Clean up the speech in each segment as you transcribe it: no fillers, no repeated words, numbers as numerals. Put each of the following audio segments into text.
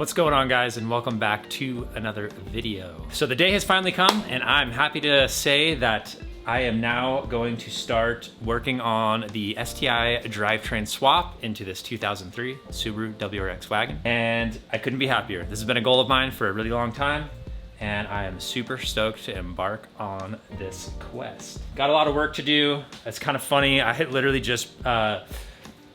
What's going on, guys, and welcome back to another video. So the day has finally come, and I'm happy to say that I am now going to start working on the STI Drivetrain swap into this 2003 Subaru WRX wagon, and I couldn't be happier. This has been a goal of mine for a really long time, and I am super stoked to embark on this quest. Got a lot of work to do. It's kind of funny. I had literally just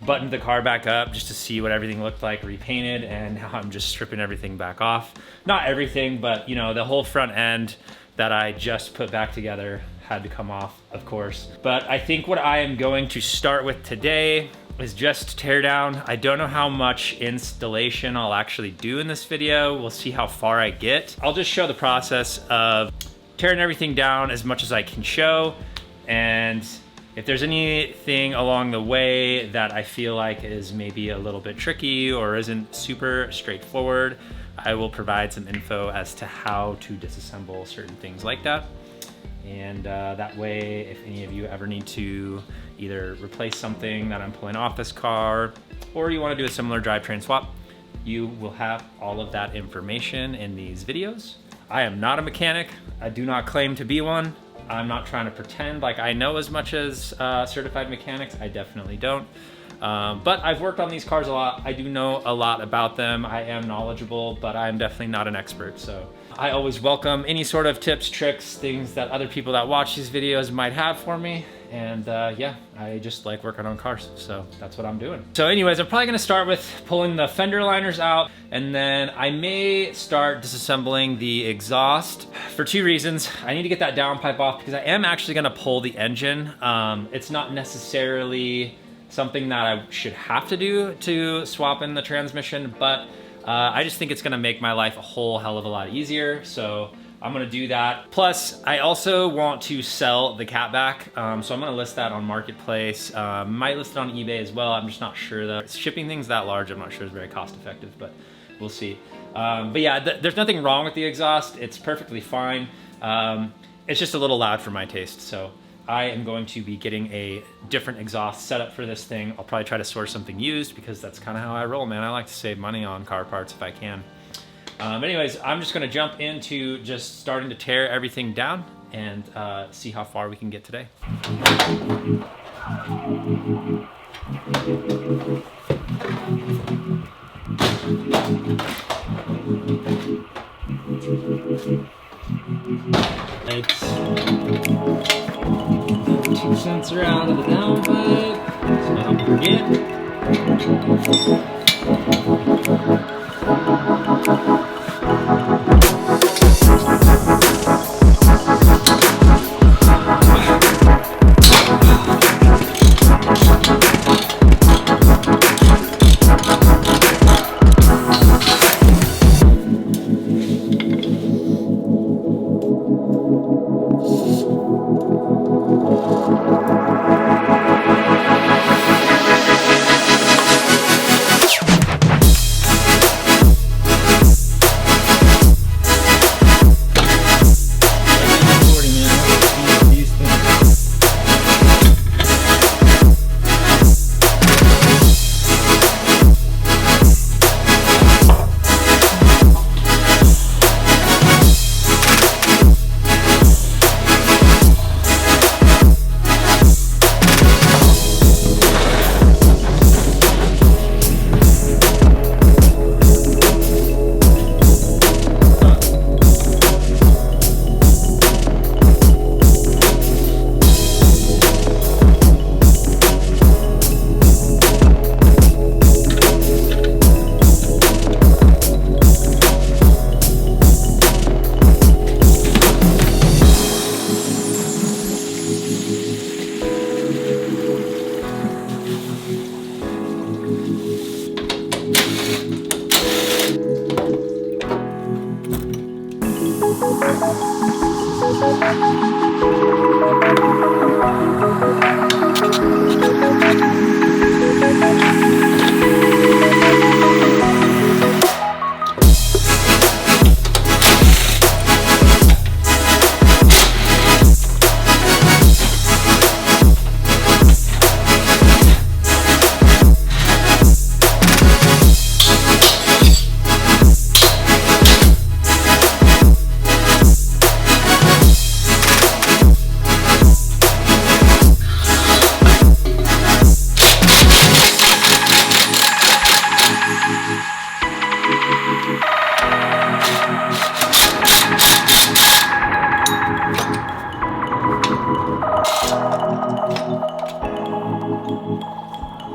buttoned the car back up just to see what everything looked like repainted, and now I'm just stripping everything back off. Not everything, but you know, the whole front end that I just put back together had to come off, of course. But I think what I am going to start with today is just tear down. I don't know how much installation I'll actually do in this video. We'll see how far I get. I'll just show the process of tearing everything down as much as I can show, and if there's anything along the way that I feel like is maybe a little bit tricky or isn't super straightforward, I will provide some info as to how to disassemble certain things like that. And that way, if any of you ever need to either replace something that I'm pulling off this car, or you want to do a similar drivetrain swap, you will have all of that information in these videos. I am not a mechanic. I do not claim to be one. I'm not trying to pretend like I know as much as certified mechanics. I definitely don't. But I've worked on these cars a lot. I do know a lot about them. I am knowledgeable, but I'm definitely not an expert. So I always welcome any sort of tips, tricks, things that other people that watch these videos might have for me. And yeah, I just like working on cars, so that's what I'm doing. So anyways, I'm probably gonna start with pulling the fender liners out, and then I may start disassembling the exhaust for two reasons. I need to get that downpipe off because I am actually gonna pull the engine. It's not necessarily something that I should have to do to swap in the transmission, but I just think it's gonna make my life a whole hell of a lot easier. So I'm gonna do that. Plus, I also want to sell the catback, so I'm gonna list that on Marketplace. Might list it on eBay as well. I'm just not sure though. Shipping things that large, I'm not sure is very cost effective, but we'll see. But yeah, there's nothing wrong with the exhaust. It's perfectly fine. It's just a little loud for my taste, so I am going to be getting a different exhaust setup for this thing. I'll probably try to source something used because that's kind of how I roll, man. I like to save money on car parts if I can. Anyways, I'm just gonna jump into just starting to tear everything down and see how far we can get today. It's 2 cents around to the downpipe, so I don't forget.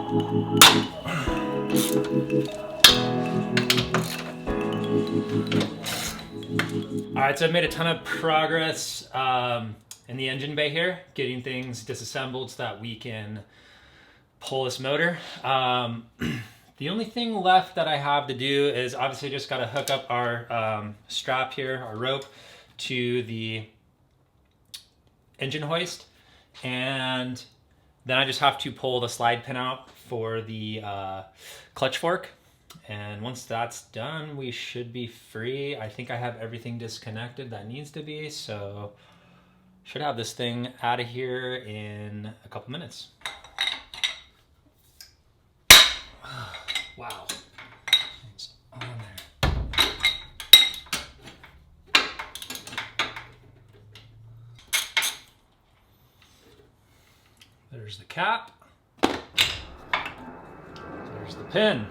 All right, so I've made a ton of progress in the engine bay here, getting things disassembled so that we can pull this motor. The only thing left that I have to do is obviously just got to hook up our strap here, our rope, to the engine hoist, and then I just have to pull the slide pin out for the clutch fork. And once that's done, we should be free. I think I have everything disconnected that needs to be, so should have this thing out of here in a couple minutes. Wow. It's on there. There's the cap. There's the pin.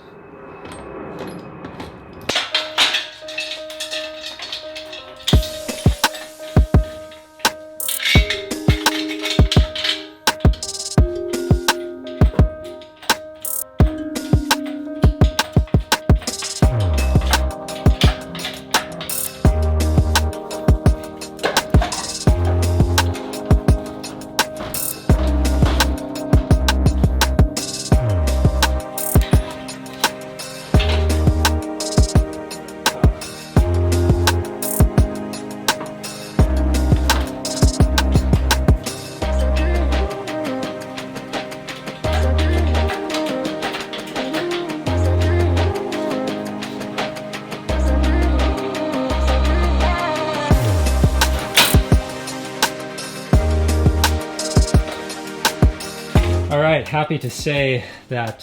All right, happy to say that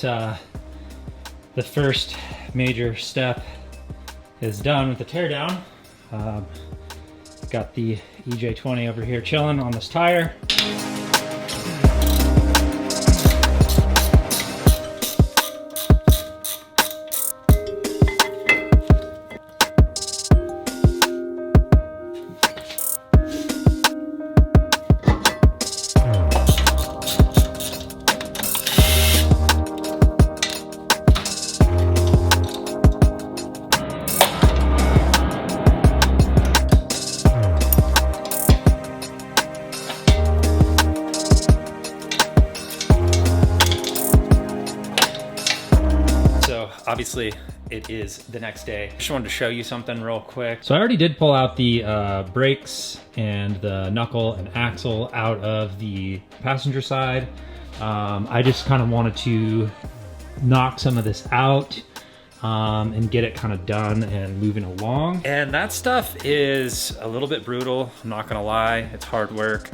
the first major step is done with the teardown. Got the EJ20 over here chilling on this tire. Obviously, it is the next day. Just wanted to show you something real quick. So I already did pull out the brakes and the knuckle and axle out of the passenger side. I just kind of wanted to knock some of this out and get it kind of done and moving along. And that stuff is a little bit brutal, I'm not gonna lie. It's hard work.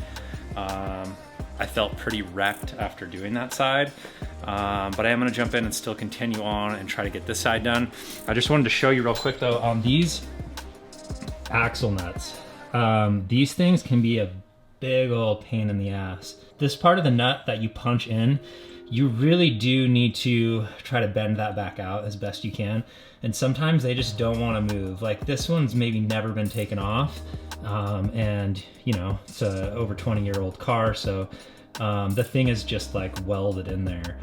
I felt pretty wrecked after doing that side. But I am gonna jump in and still continue on and try to get this side done. I just wanted to show you real quick though, on these axle nuts, these things can be a big old pain in the ass. This part of the nut that you punch in, you really do need to try to bend that back out as best you can. And sometimes they just don't wanna move. Like this one's maybe never been taken off. And you know, it's a over 20-year-old car, so the thing is just like welded in there.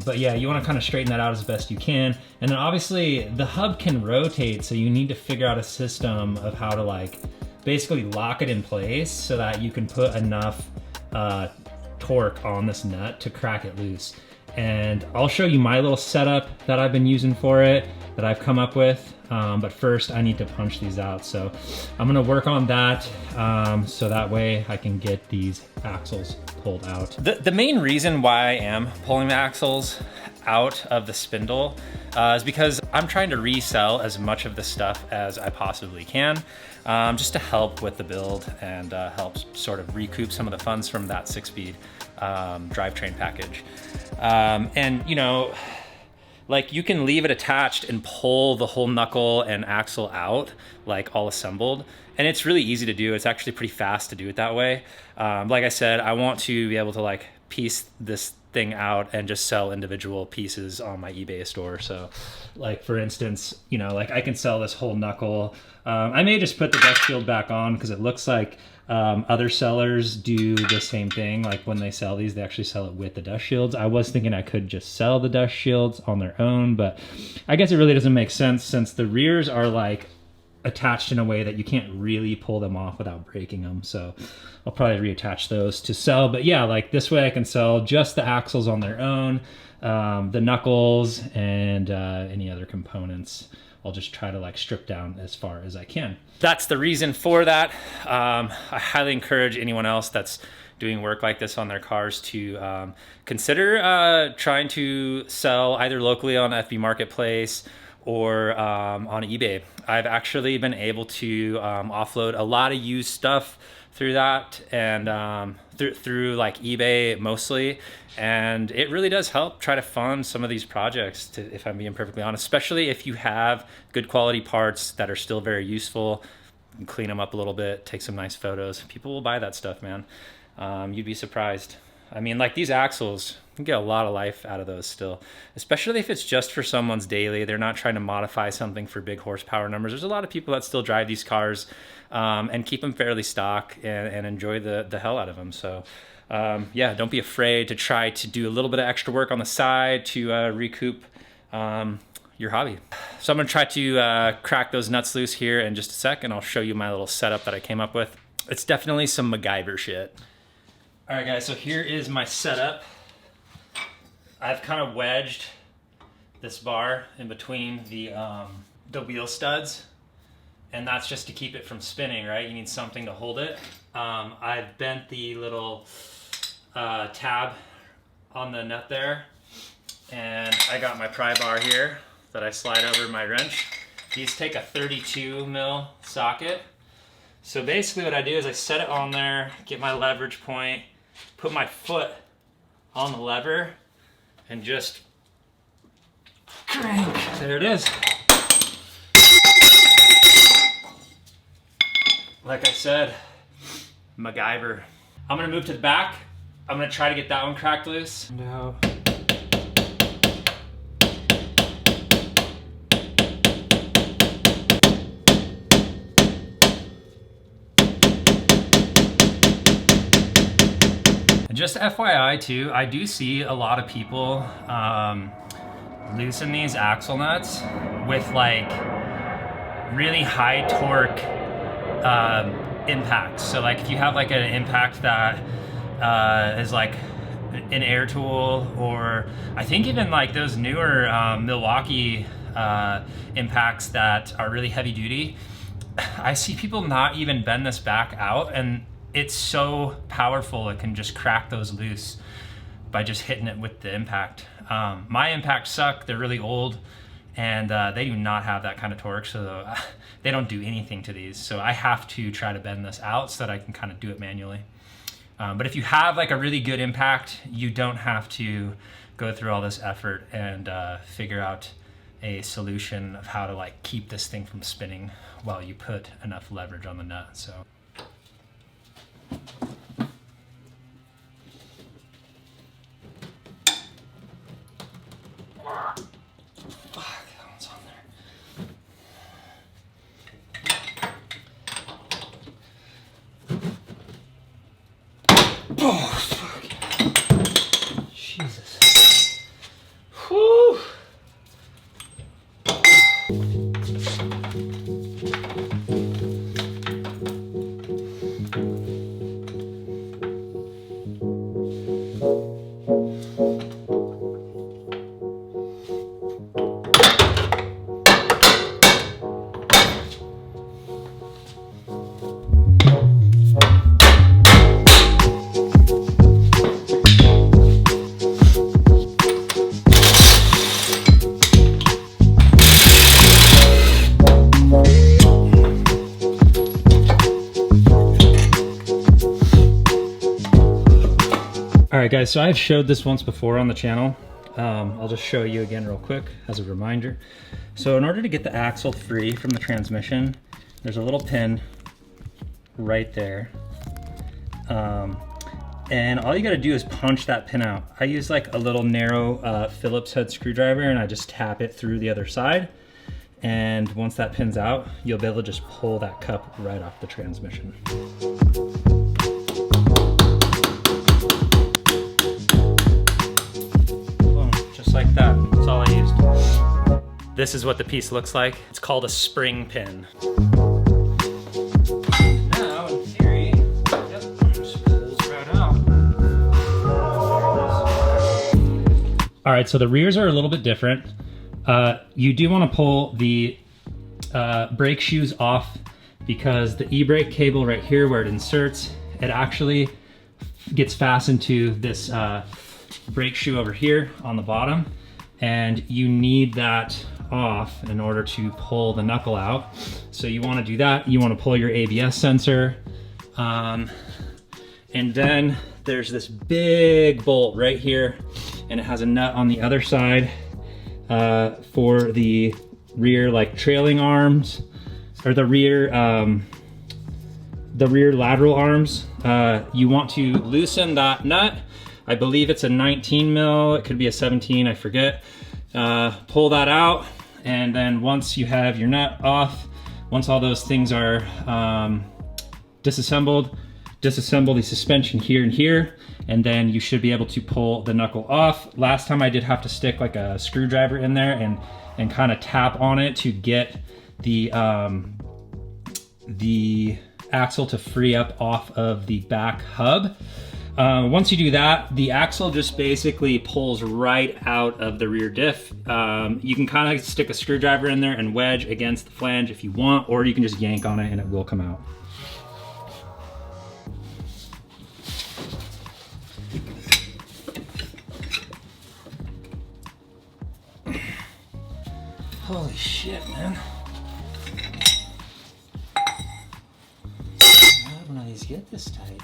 But yeah, you want to kind of straighten that out as best you can. And then obviously the hub can rotate, so you need to figure out a system of how to like basically lock it in place so that you can put enough torque on this nut to crack it loose. And I'll show you my little setup that I've been using for it, that I've come up with. But first I need to punch these out. So I'm gonna work on that so that way I can get these axles pulled out. The main reason why I am pulling the axles out of the spindle is because I'm trying to resell as much of the stuff as I possibly can, just to help with the build and help sort of recoup some of the funds from that 6-speed drivetrain package. And you know, like you can leave it attached and pull the whole knuckle and axle out, like all assembled. And it's really easy to do. It's actually pretty fast to do it that way. Like I said, I want to be able to like piece this thing out and just sell individual pieces on my eBay store. So like for instance, you know, like I can sell this whole knuckle. I may just put the dust shield back on because it looks like other sellers do the same thing. Like when they sell these, they actually sell it with the dust shields. I was thinking I could just sell the dust shields on their own, but I guess it really doesn't make sense since the rears are like attached in a way that you can't really pull them off without breaking them. So I'll probably reattach those to sell. But yeah, like this way I can sell just the axles on their own, the knuckles, and any other components. I'll just try to like strip down as far as I can. That's the reason for that. I highly encourage anyone else that's doing work like this on their cars to consider trying to sell either locally on FB Marketplace or on eBay. I've actually been able to offload a lot of used stuff through that, and through like eBay mostly, and it really does help try to fund some of these projects, if I'm being perfectly honest, especially if you have good quality parts that are still very useful. You can clean them up a little bit, take some nice photos. People will buy that stuff, man. You'd be surprised. I mean, like these axles, you can get a lot of life out of those still, especially if it's just for someone's daily. They're not trying to modify something for big horsepower numbers. There's a lot of people that still drive these cars and keep them fairly stock and enjoy the hell out of them. So yeah, don't be afraid to try to do a little bit of extra work on the side to recoup your hobby. So I'm gonna try to crack those nuts loose here in just a sec, and I'll show you my little setup that I came up with. It's definitely some MacGyver shit. All right guys, so here is my setup. I've kind of wedged this bar in between the wheel studs, and that's just to keep it from spinning, right? You need something to hold it. I've bent the little tab on the nut there, and I got my pry bar here that I slide over my wrench. These take a 32 mil socket. So basically what I do is I set it on there, get my leverage point, put my foot on the lever, and just crank. There it is. Like I said, MacGyver. I'm gonna move to the back. I'm gonna try to get that one cracked loose. No. Just FYI too, I do see a lot of people loosen these axle nuts with like really high torque impacts. So like if you have like an impact that is like an air tool, or I think even like those newer Milwaukee impacts that are really heavy duty, I see people not even bend this back out, and it's so powerful it can just crack those loose by just hitting it with the impact. My impacts suck, they're really old, and they do not have that kind of torque, so they don't do anything to these. So I have to try to bend this out so that I can kind of do it manually. But if you have like a really good impact, you don't have to go through all this effort and figure out a solution of how to like keep this thing from spinning while you put enough leverage on the nut. So. Fuck, that one's on there. Oh, fuck. Jesus. Whew. All right guys, so I've showed this once before on the channel. I'll just show you again real quick as a reminder. So in order to get the axle free from the transmission, there's a little pin right there. and all you gotta do is punch that pin out. I use like a little narrow Phillips head screwdriver, and I just tap it through the other side. And once that pin's out, you'll be able to just pull that cup right off the transmission. Boom, just like that, that's all I used. This is what the piece looks like. It's called a spring pin. Now, in theory, yep, just pulls right out. All right, so the rears are a little bit different. You do want to pull the brake shoes off, because the e-brake cable right here where it inserts, it actually gets fastened to this brake shoe over here on the bottom, and you need that off in order to pull the knuckle out. So you want to do that. You want to pull your ABS sensor, and then there's this big bolt right here, and it has a nut on the other side for the rear like trailing arms, or the rear lateral arms. You want to loosen that nut. I believe it's a 19 mil, it could be a 17, I forget. Pull that out, and then once you have your nut off, once all those things are disassembled, disassemble the suspension here and here, and then you should be able to pull the knuckle off. Last time I did have to stick like a screwdriver in there and kind of tap on it to get the axle to free up off of the back hub. Once you do that, the axle just basically pulls right out of the rear diff. You can kind of stick a screwdriver in there and wedge against the flange if you want, or you can just yank on it and it will come out. Holy shit, man. How did one of these get this tight?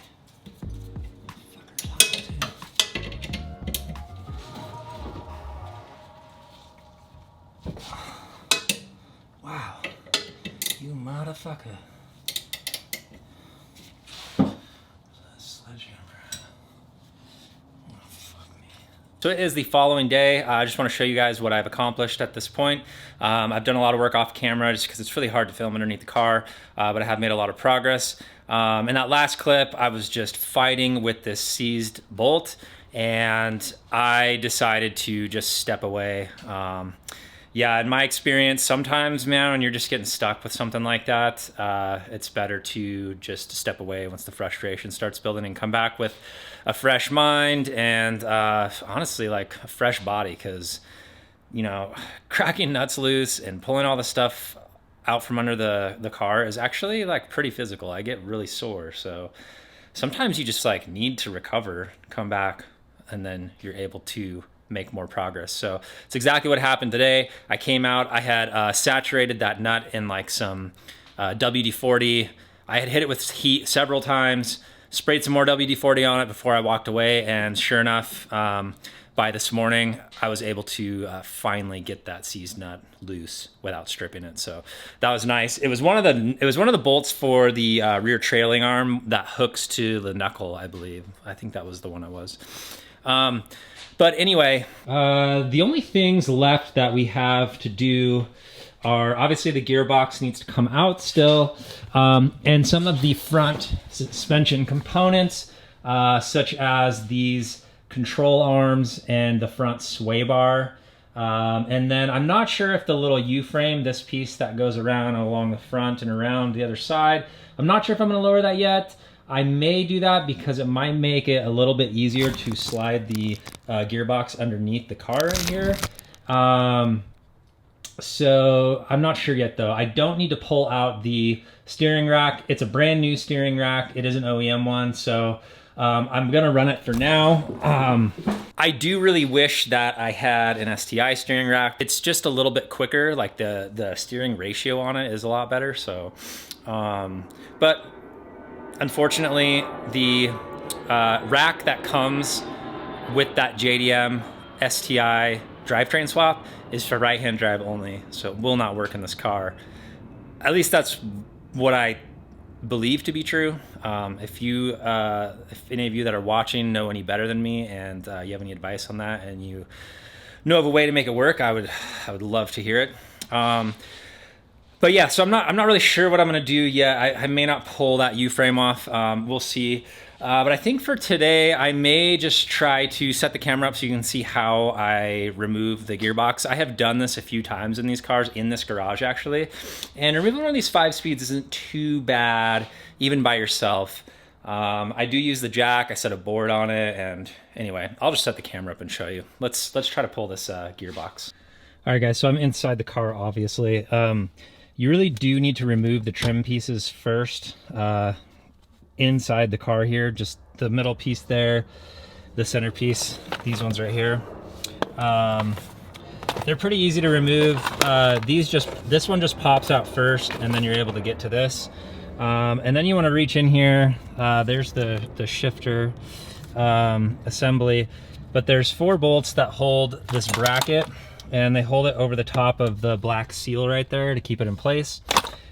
Wow. You motherfucker. Sledgehammer. So it is the following day. I just want to show you guys what I've accomplished at this point. I've done a lot of work off camera just because it's really hard to film underneath the car, but I have made a lot of progress. In that last clip, I was just fighting with this seized bolt, and I decided to just step away. Yeah, in my experience, sometimes, man, when you're just getting stuck with something like that, it's better to just step away once the frustration starts building and come back with a fresh mind and honestly, like a fresh body, because, you know, cracking nuts loose and pulling all the stuff out from under the car is actually like pretty physical. I get really sore. So sometimes you just like need to recover, come back, and then you're able to make more progress. So it's exactly what happened today. I came out, I had saturated that nut in like some WD-40. I had hit it with heat several times, sprayed some more WD-40 on it before I walked away, and sure enough, by this morning, I was able to finally get that seized nut loose without stripping it. So that was nice. It was one of the bolts for the rear trailing arm that hooks to the knuckle, I believe. I think that was the one it was. But anyway, the only things left that we have to do are obviously the gearbox needs to come out still, and some of the front suspension components, such as these control arms and the front sway bar. And then I'm not sure if the little U-frame, this piece that goes around along the front and around the other side, I'm not sure if I'm gonna lower that yet. I may do that because it might make it a little bit easier to slide the gearbox underneath the car right here. So I'm not sure yet though. I don't need to pull out the steering rack. It's a brand new steering rack. It is an OEM one, so I'm gonna run it for now. I do really wish that I had an STI steering rack. It's just a little bit quicker, like the steering ratio on it is a lot better, so. But unfortunately, the rack that comes with that JDM STI drivetrain swap is for right-hand drive only, so it will not work in this car. At least that's what I believe to be true. If any of you that are watching know any better than me, and you have any advice on that, and you know of a way to make it work, I would love to hear it. But yeah, so I'm not really sure what I'm gonna do yet. I may not pull that U-frame off. We'll see. But I think for today, I may just try to set the camera up so you can see how I remove the gearbox. I have done this a few times in these cars, in this garage actually. And removing one of these 5-speeds isn't too bad, even by yourself. I do use the jack, I set a board on it, and anyway, I'll just set the camera up and show you. Let's try to pull this gearbox. All right guys, so I'm inside the car obviously. You really do need to remove the trim pieces first. Inside the car here, just the middle piece there, the center piece, these ones right here. They're pretty easy to remove. This one just pops out first, and then you're able to get to this. And then you want to reach in here. There's the shifter assembly, but there's 4 bolts that hold this bracket, and they hold it over the top of the black seal right there to keep it in place.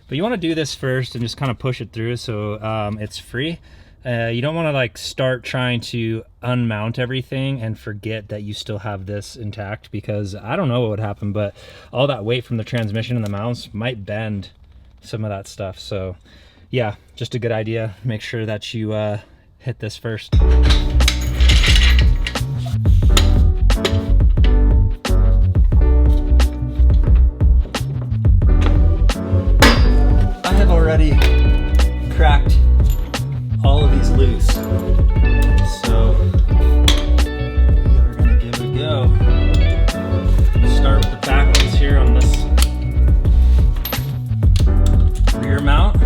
But you want to do this first and just kind of push it through so it's free. You don't want to like start trying to unmount everything and forget that you still have this intact, because I don't know what would happen, but all that weight from the transmission and the mounts might bend some of that stuff. So yeah, just a good idea. Make sure that you hit this first. Already cracked all of these loose, so we are gonna give it a go. Start with the back ones here on this rear mount,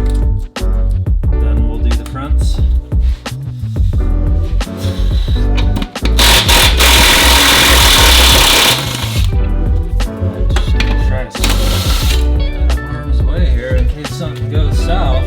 then we'll do the fronts. Just gonna try to stay out of harm's way here in case something goes south.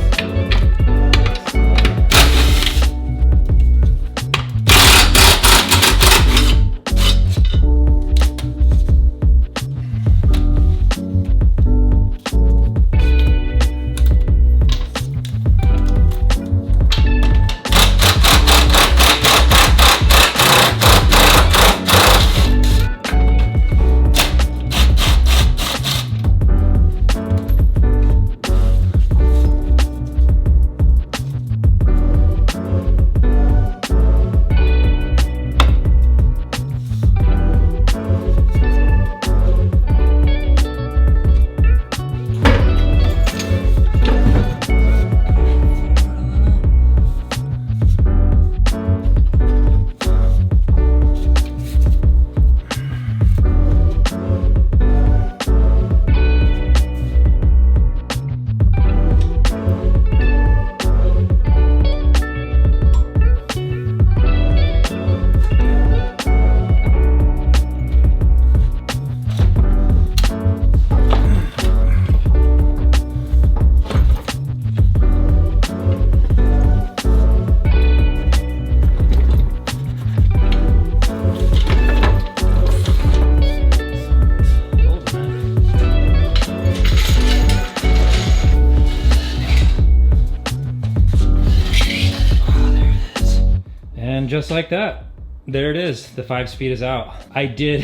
Just like that, there it is, the 5-speed is out. I did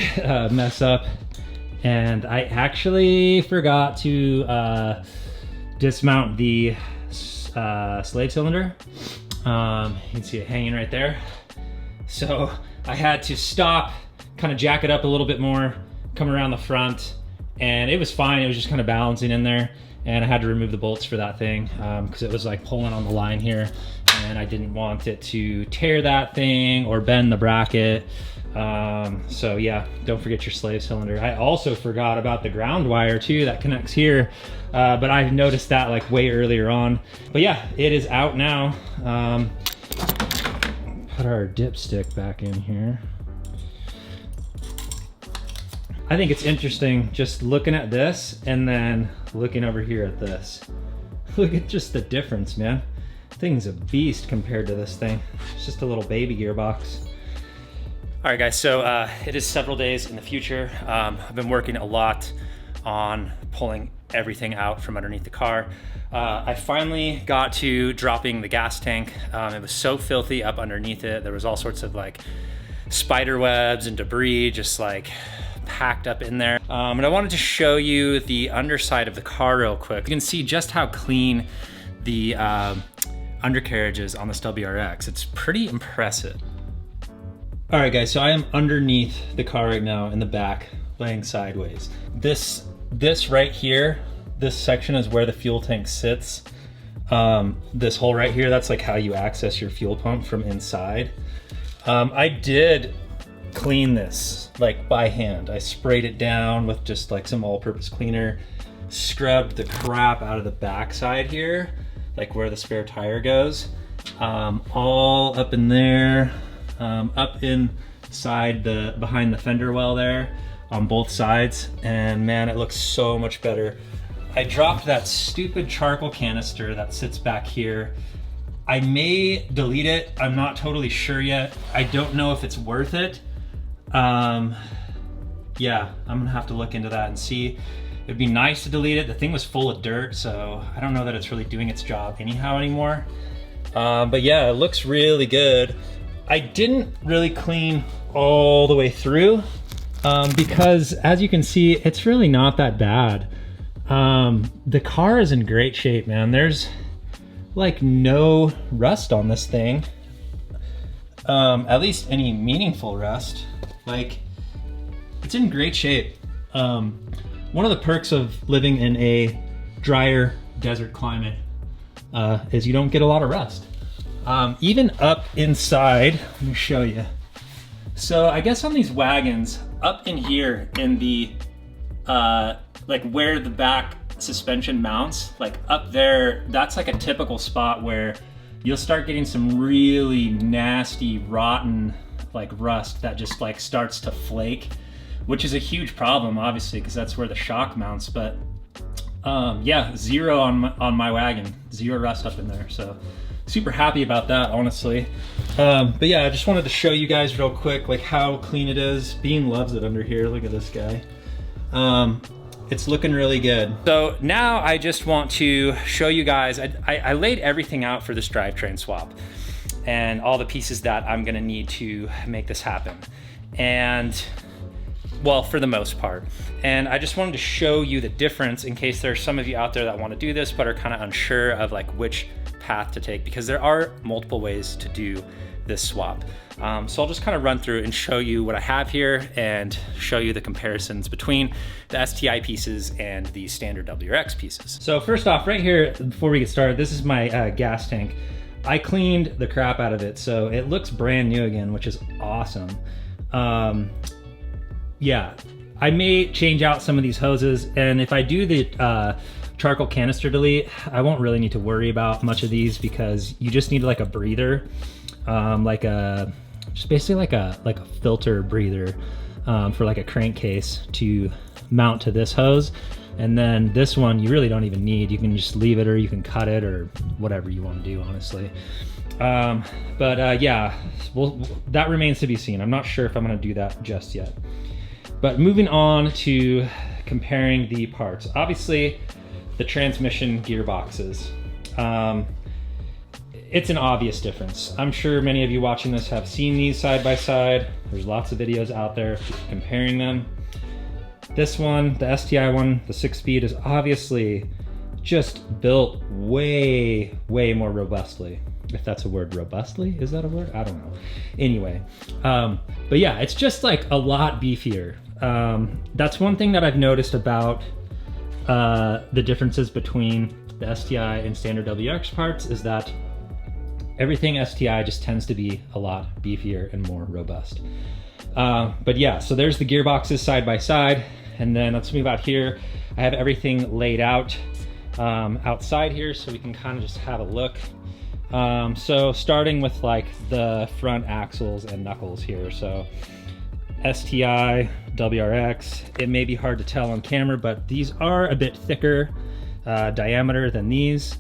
mess up, and I actually forgot to dismount the slave cylinder. You can see it hanging right there. So I had to stop, kind of jack it up a little bit more, come around the front, and it was fine. It was just kind of balancing in there, and I had to remove the bolts for that thing because it was like pulling on the line here, and I didn't want it to tear that thing or bend the bracket. So yeah, don't forget your slave cylinder. I also forgot about the ground wire too that connects here, but I noticed that like way earlier on. But yeah, it is out now. Put our dipstick back in here. I think it's interesting just looking at this and then looking over here at this. Look at just the difference, man. Thing's a beast compared to this thing. It's just a little baby gearbox. All right, guys, so it is several days in the future. I've been working a lot on pulling everything out from underneath the car. I finally got to dropping the gas tank. It was so filthy up underneath it. There was all sorts of like spider webs and debris just like packed up in there. And I wanted to show you the underside of the car real quick. You can see just how clean the undercarriage is on this WRX. It's pretty impressive. All right guys, so I am underneath the car right now in the back, laying sideways. This right here, this section is where the fuel tank sits. This hole right here, that's like how you access your fuel pump from inside. I did clean this like by hand. I sprayed it down with just like some all-purpose cleaner, scrubbed the crap out of the backside here, like where the spare tire goes, all up in there, up inside behind the fender well there on both sides, and man, it looks so much better. I dropped that stupid charcoal canister that sits back here. I may delete it, I'm not totally sure yet. I don't know if it's worth it. Yeah, I'm gonna have to look into that and see. It'd be nice to delete it. The thing was full of dirt, so I don't know that it's really doing its job anyhow anymore. But yeah, it looks really good. I didn't really clean all the way through because as you can see, it's really not that bad. The car is in great shape, man. There's like no rust on this thing. At least any meaningful rust. Like, it's in great shape. One of the perks of living in a drier desert climate is you don't get a lot of rust. Even up inside, let me show you. So I guess on these wagons, up in here in the, like where the back suspension mounts, like up there, that's like a typical spot where you'll start getting some really nasty, rotten, like rust that just like starts to flake, which is a huge problem, obviously, because that's where the shock mounts. But yeah, zero on my wagon, zero rust up in there. So super happy about that, honestly. But yeah, I just wanted to show you guys real quick, like how clean it is. Bean loves it under here. Look at this guy. It's looking really good. So now I just want to show you guys, I laid everything out for this drivetrain swap and all the pieces that I'm gonna need to make this happen. And well, for the most part. And I just wanted to show you the difference in case there's some of you out there that want to do this but are kind of unsure of like which path to take, because there are multiple ways to do this swap. So I'll just kind of run through and show you what I have here and show you the comparisons between the STI pieces and the standard WRX pieces. So first off, right here, before we get started, this is my gas tank. I cleaned the crap out of it, so it looks brand new again, which is awesome. Yeah, I may change out some of these hoses, and if I do the charcoal canister delete, I won't really need to worry about much of these because you just need like a breather, just basically like a filter breather for like a crankcase to mount to this hose. And then this one you really don't even need. You can just leave it, or you can cut it, or whatever you want to do, honestly. Yeah, well, that remains to be seen. I'm not sure if I'm going to do that just yet. But moving on to comparing the parts. Obviously, the transmission gearboxes. It's an obvious difference. I'm sure many of you watching this have seen these side by side. There's lots of videos out there comparing them. This one, the STI one, the 6-speed, is obviously just built way, way more robustly. If that's a word, robustly? Is that a word? I don't know. Anyway, but yeah, it's just like a lot beefier. That's one thing that I've noticed about the differences between the STI and standard WRX parts is that everything STI just tends to be a lot beefier and more robust. But yeah, so there's the gearboxes side by side. And then let's move out here. I have everything laid out outside here so we can kind of just have a look. So starting with like the front axles and knuckles here. So STI, WRX, it may be hard to tell on camera, but these are a bit thicker diameter than these.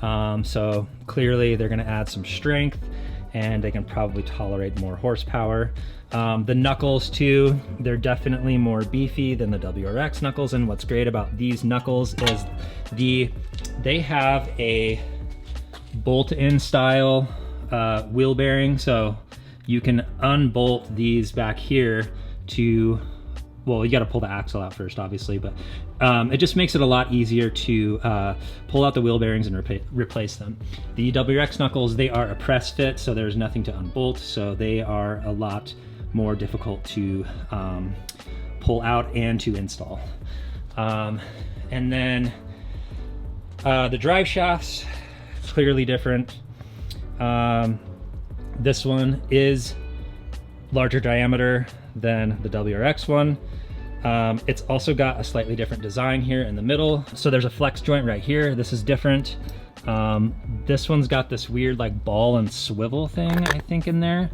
So clearly they're gonna add some strength. and they can probably tolerate more horsepower. The knuckles too, they're definitely more beefy than the WRX knuckles, and what's great about these knuckles is they have a bolt-in style wheel bearing, so you can unbolt these back here to, well, you got to pull the axle out first obviously, but it just makes it a lot easier to pull out the wheel bearings and replace them. The WRX knuckles, they are a press fit, so there's nothing to unbolt, so they are a lot more difficult to pull out and to install. And then the drive shafts, clearly different. This one is larger diameter than the WRX one. It's also got a slightly different design here in the middle. So there's a flex joint right here. This is different. This one's got this weird like ball and swivel thing, I think, in there.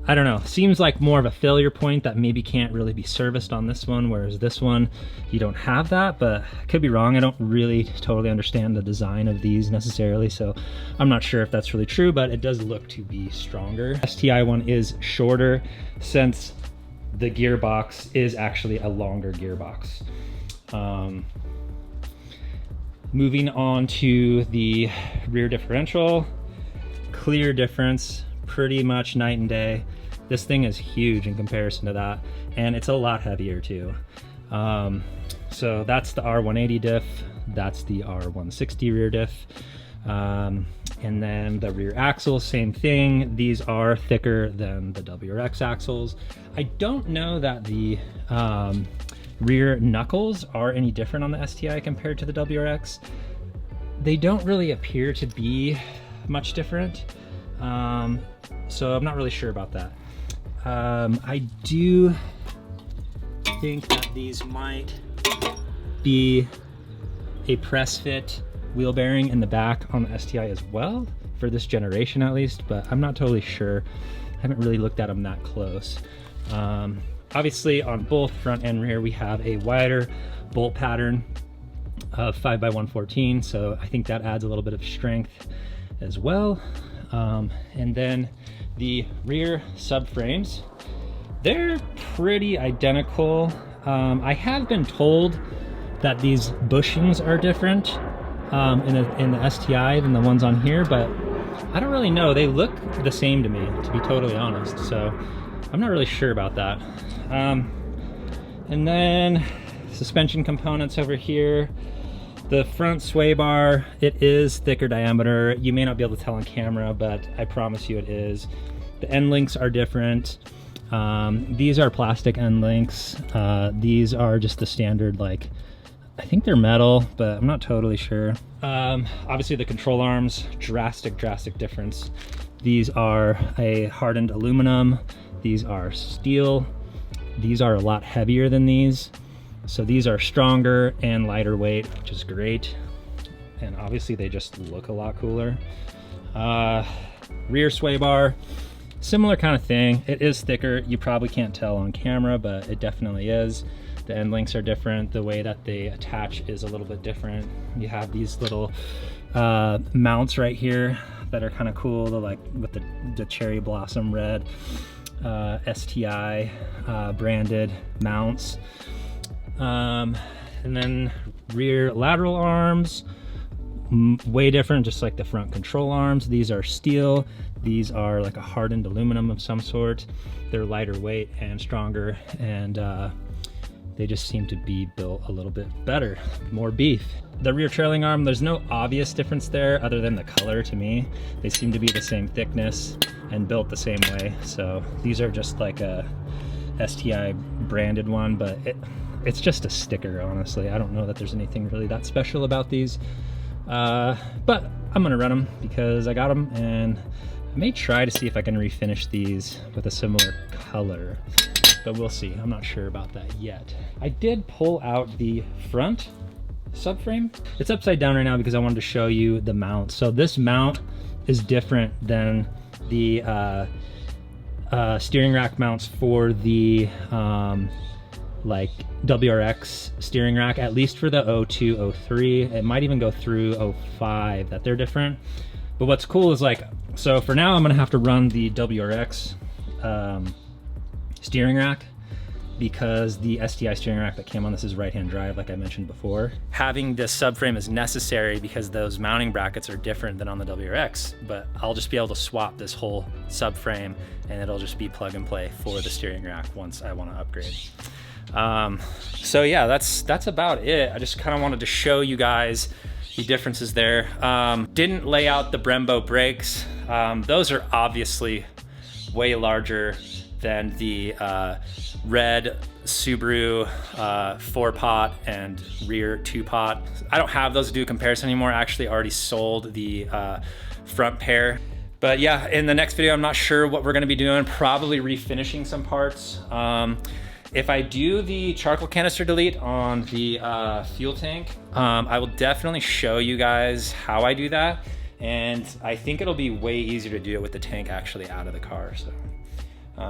I don't know, seems like more of a failure point that maybe can't really be serviced on this one, whereas this one, you don't have that, but I could be wrong. I don't really totally understand the design of these necessarily, so I'm not sure if that's really true, but it does look to be stronger. STI one is shorter since the gearbox is actually a longer gearbox. Moving on to the rear differential, clear difference, pretty much night and day. This thing is huge in comparison to that, and it's a lot heavier too. So that's the R180 diff, that's the R160 rear diff. And then the rear axles, same thing. These are thicker than the WRX axles. I don't know that the rear knuckles are any different on the STI compared to the WRX. They don't really appear to be much different. So I'm not really sure about that. I do think that these might be a press fit wheel bearing in the back on the STI as well, for this generation at least, but I'm not totally sure. I haven't really looked at them that close. Obviously on both front and rear we have a wider bolt pattern of 5x114, so I think that adds a little bit of strength as well. And then the rear subframes, they're pretty identical. I have been told that these bushings are different in the STI than the ones on here, but I don't really know. They look the same to me, to be totally honest, so I'm not really sure about that. And then suspension components over here. The front sway bar, it is thicker diameter. You may not be able to tell on camera, but I promise you it is. The end links are different. These are plastic end links. These are just the standard, like, I think they're metal, but I'm not totally sure. Obviously the control arms, drastic difference. These are a hardened aluminum. These are steel. These are a lot heavier than these. So these are stronger and lighter weight, which is great. And obviously they just look a lot cooler. Rear sway bar, similar kind of thing. It is thicker. You probably can't tell on camera, but it definitely is. The end links are different. The way that they attach is a little bit different. You have these little mounts right here that are kind of cool. They're like with the cherry blossom red STI branded mounts. And then rear lateral arms, way different, just like the front control arms. These are steel. These are like a hardened aluminum of some sort. They're lighter weight and stronger, and they just seem to be built a little bit better, more beef. The rear trailing arm, there's no obvious difference there other than the color to me. They seem to be the same thickness and built the same way. So these are just like a STI branded one, but it's just a sticker, honestly. I don't know that there's anything really that special about these, but I'm gonna run them because I got them, and I may try to see if I can refinish these with a similar color, but we'll see. I'm not sure about that yet. I did pull out the front subframe. It's upside down right now because I wanted to show you the mount. So this mount is different than the steering rack mounts for the like WRX steering rack, at least for the 02, 03. It might even go through 05 that they're different. But what's cool is like, so for now I'm gonna have to run the WRX steering rack, because the STI steering rack that came on this is right-hand drive, like I mentioned before. Having this subframe is necessary because those mounting brackets are different than on the WRX, but I'll just be able to swap this whole subframe and it'll just be plug and play for the steering rack once I want to upgrade. So yeah, that's about it. I just kind of wanted to show you guys the differences there. Didn't lay out the Brembo brakes. Those are obviously way larger than the red Subaru 4-pot and rear 2-pot. I don't have those to do a comparison anymore. I actually already sold the front pair. But yeah, in the next video, I'm not sure what we're gonna be doing, probably refinishing some parts. If I do the charcoal canister delete on the fuel tank, I will definitely show you guys how I do that. And I think it'll be way easier to do it with the tank actually out of the car. So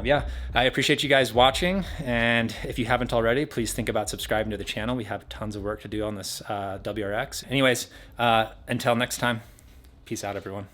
yeah, I appreciate you guys watching. And if you haven't already, please think about subscribing to the channel. We have tons of work to do on this WRX. Anyways, until next time, peace out, everyone.